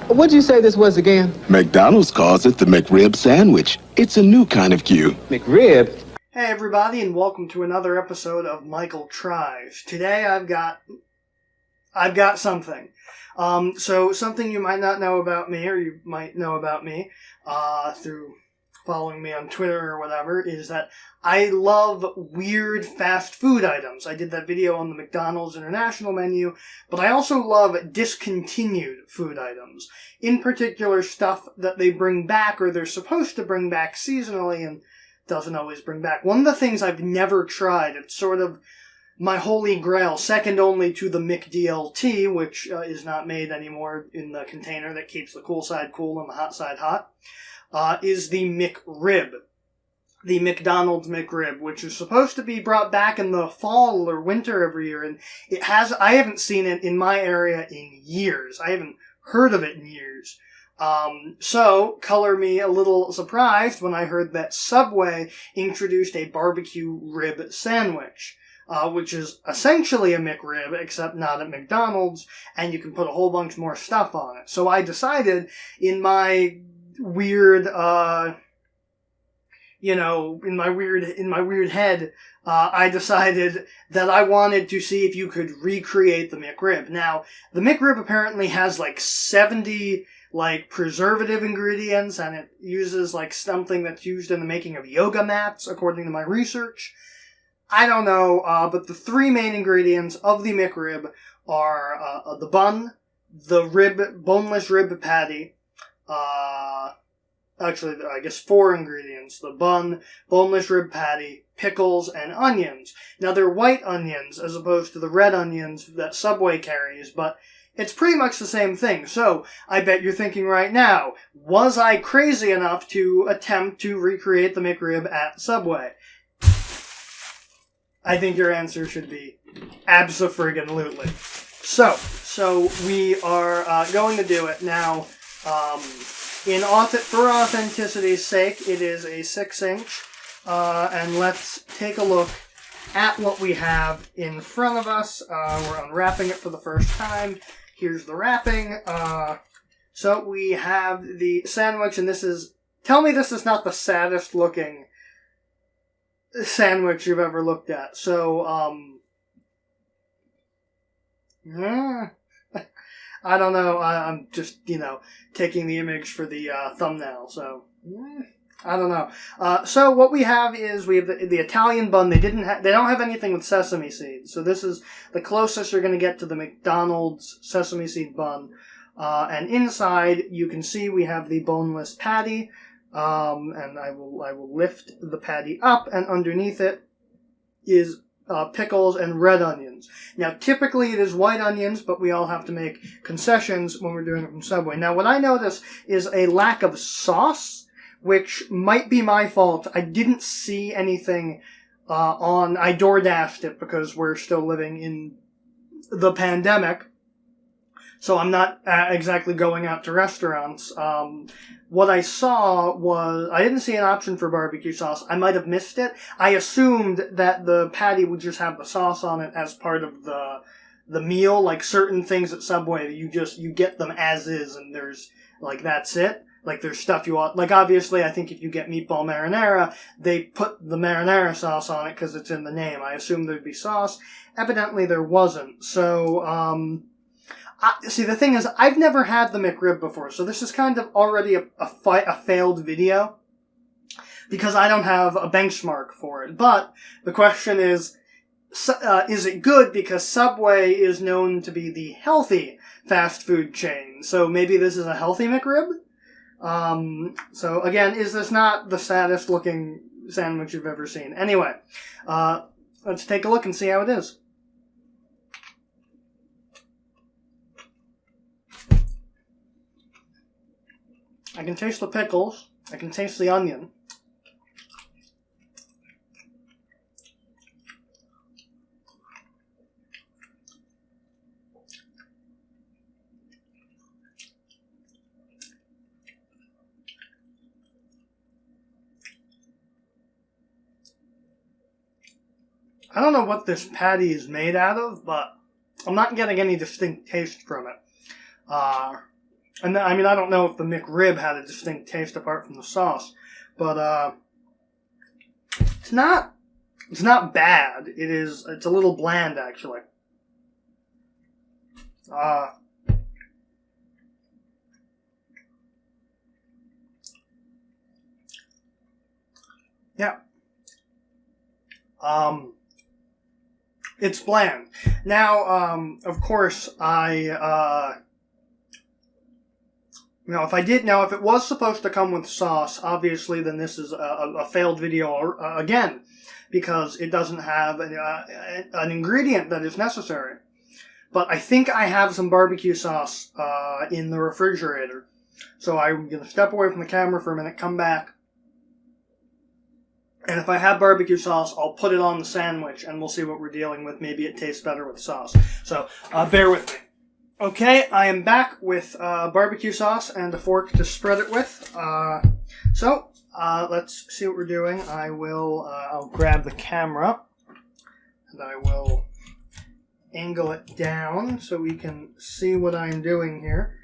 What'd you say this was again? McDonald's calls it the McRib sandwich. It's a new kind of Q. McRib? Hey everybody, and welcome to another episode of Michael Tries. Today I've got something. So something you might not know about me, or you might know about me, through following me on Twitter or whatever, is that I love weird fast food items. I did that video on the McDonald's International menu, but I also love discontinued food items. In particular, stuff that they bring back, or they're supposed to bring back seasonally, and doesn't always bring back. One of the things I've never tried, it's sort of my holy grail, second only to the McDLT, which is not made anymore in the container that keeps the cool side cool and the hot side hot, is the McRib. The McDonald's McRib, which is supposed to be brought back in the fall or winter every year, and I haven't seen it in my area in years. I haven't heard of it in years. So, color me a little surprised when I heard that Subway introduced a barbecue rib sandwich, which is essentially a McRib, except not at McDonald's, and you can put a whole bunch more stuff on it. So I decided, in my weird, in my weird head, I decided that I wanted to see if you could recreate the McRib. Now, the McRib apparently has 70 preservative ingredients, and it uses something that's used in the making of yoga mats, according to my research. I don't know, but the three main ingredients of the McRib are the bun, the boneless rib patty, actually, I guess 4 ingredients: the bun, boneless rib patty, pickles, and onions. Now, they're white onions as opposed to the red onions that Subway carries, but it's pretty much the same thing. So, I bet you're thinking right now, was I crazy enough to attempt to recreate the McRib at Subway? I think your answer should be abso-friggin-lutely. So we are going to do it now. For authenticity's sake, it is a 6-inch, and let's take a look at what we have in front of us. We're unwrapping it for the first time. Here's the wrapping. So we have the sandwich, and tell me this is not the saddest looking sandwich you've ever looked at. So, I don't know. I'm just, taking the image for the thumbnail. So, I don't know. So what we have is the Italian bun. They don't have anything with sesame seeds. So this is the closest you're going to get to the McDonald's sesame seed bun. And inside you can see we have the boneless patty. And I will lift the patty up, and underneath it is pickles and red onions. Now, typically it is white onions, but we all have to make concessions when we're doing it from Subway. Now, what I notice is a lack of sauce, which might be my fault. I didn't see anything I DoorDashed it because we're still living in the pandemic. So I'm not exactly going out to restaurants. What I saw was, I didn't see an option for barbecue sauce. I might have missed it. I assumed that the patty would just have the sauce on it as part of the meal. Like certain things at Subway, you get them as is, and there's, that's it. There's stuff you want. Obviously, I think if you get meatball marinara, they put the marinara sauce on it because it's in the name. I assumed there'd be sauce. Evidently, there wasn't. So, see, the thing is, I've never had the McRib before, so this is kind of already a failed video, because I don't have a benchmark for it. But the question is it good? Because Subway is known to be the healthy fast food chain, so maybe this is a healthy McRib? So again, is this not the saddest looking sandwich you've ever seen? Anyway, let's take a look and see how it is. I can taste the pickles. I can taste the onion. I don't know what this patty is made out of, but I'm not getting any distinct taste from it. And I mean, I don't know if the McRib had a distinct taste apart from the sauce, but it's not bad. It's a little bland, actually. Yeah. It's bland. Now, of course, if it was supposed to come with sauce, obviously then this is a failed video again, because it doesn't have an ingredient that is necessary. But I think I have some barbecue sauce in the refrigerator. So I'm going to step away from the camera for a minute, come back. And if I have barbecue sauce, I'll put it on the sandwich and we'll see what we're dealing with. Maybe it tastes better with sauce. So bear with me. Okay, I am back with barbecue sauce and a fork to spread it with. Let's see what we're doing. I'll grab the camera and I will angle it down so we can see what I'm doing here.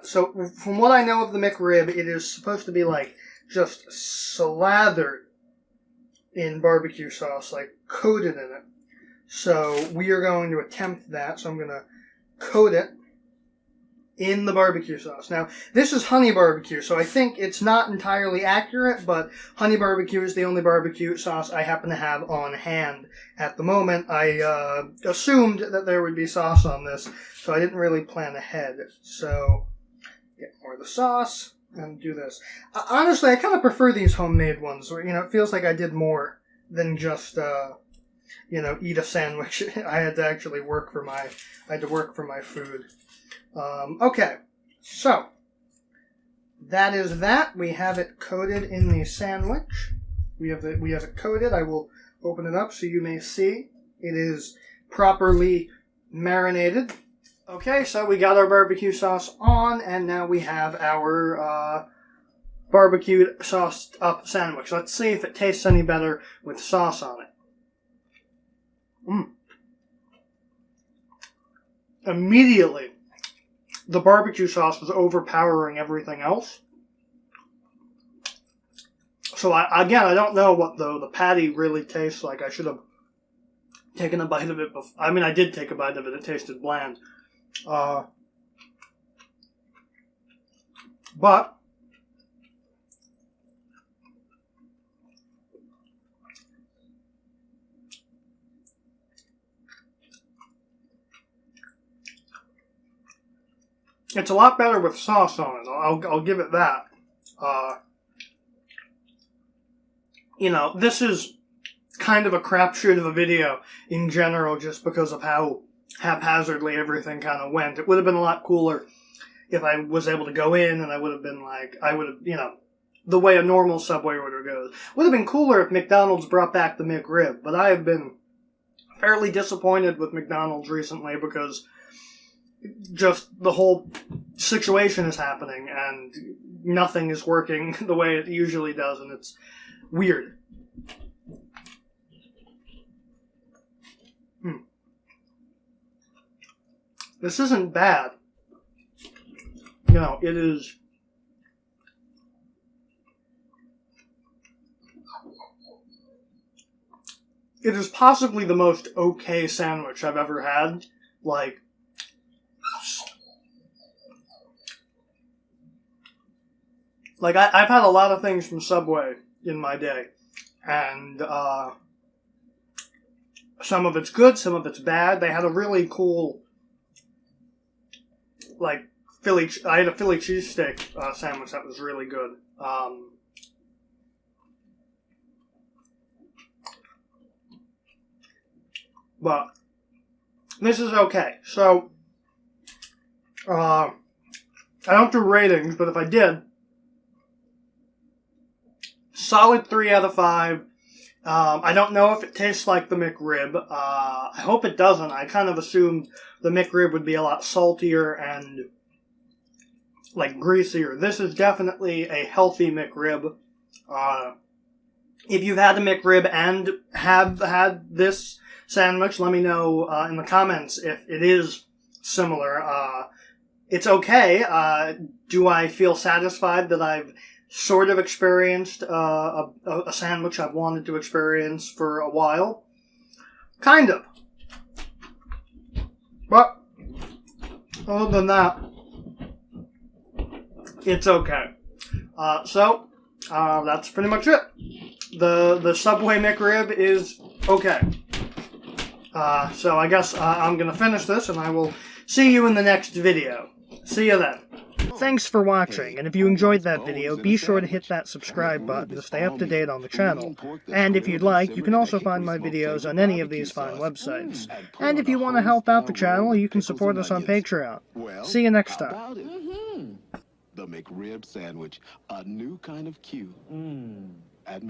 So from what I know of the McRib, it is supposed to be like just slathered in barbecue sauce, like coated in it. So we are going to attempt that. So I'm going to coat it in the barbecue sauce. Now, this is honey barbecue, so I think it's not entirely accurate, but honey barbecue is the only barbecue sauce I happen to have on hand at the moment. I assumed that there would be sauce on this, so I didn't really plan ahead. So, get more of the sauce and do this. Honestly, I kind of prefer these homemade ones, where, it feels like I did more than just, eat a sandwich. I had to actually work for my food. Okay, so that is that. We have it coated in the sandwich. We have it coated. I will open it up so you may see it is properly marinated. Okay, so we got our barbecue sauce on, and now we have our barbecued sauced up sandwich. Let's see if it tastes any better with sauce on it. Immediately, the barbecue sauce was overpowering everything else. So I don't know what the patty really tastes like. I should have taken a bite of it before. I mean, I did take a bite of it. It tasted bland. But it's a lot better with sauce on it. I'll give it that. This is kind of a crapshoot of a video in general, just because of how haphazardly everything kind of went. It would have been a lot cooler if I was able to go in and I would have been the way a normal Subway order goes. Would have been cooler if McDonald's brought back the McRib, but I have been fairly disappointed with McDonald's recently because just the whole situation is happening and nothing is working the way it usually does, and it's weird. This isn't bad. It is... It is possibly the most okay sandwich I've ever had. I've had a lot of things from Subway in my day, and some of it's good, some of it's bad. They had a really cool, I had a Philly cheesesteak sandwich that was really good. But this is okay. So, I don't do ratings, but if I did, solid 3 out of 5. I don't know if it tastes like the McRib. I hope it doesn't. I kind of assumed the McRib would be a lot saltier and greasier. This is definitely a healthy McRib. If you've had a McRib and have had this sandwich, let me know in the comments if it is similar. it's okay. Do I feel satisfied that I've sort of experienced a sandwich I've wanted to experience for a while? Kind of. But other than that, it's okay. So that's pretty much it. The Subway McRib is okay. So I guess I'm going to finish this, and I will see you in the next video. See you then. Thanks for watching, and if you enjoyed that video, be sure to hit that subscribe button to stay up to date on the channel. And if you'd like, you can also find my videos on any of these fine websites. And if you want to help out the channel, you can support us on Patreon. See you next time. The McRib sandwich, a new kind of cute. At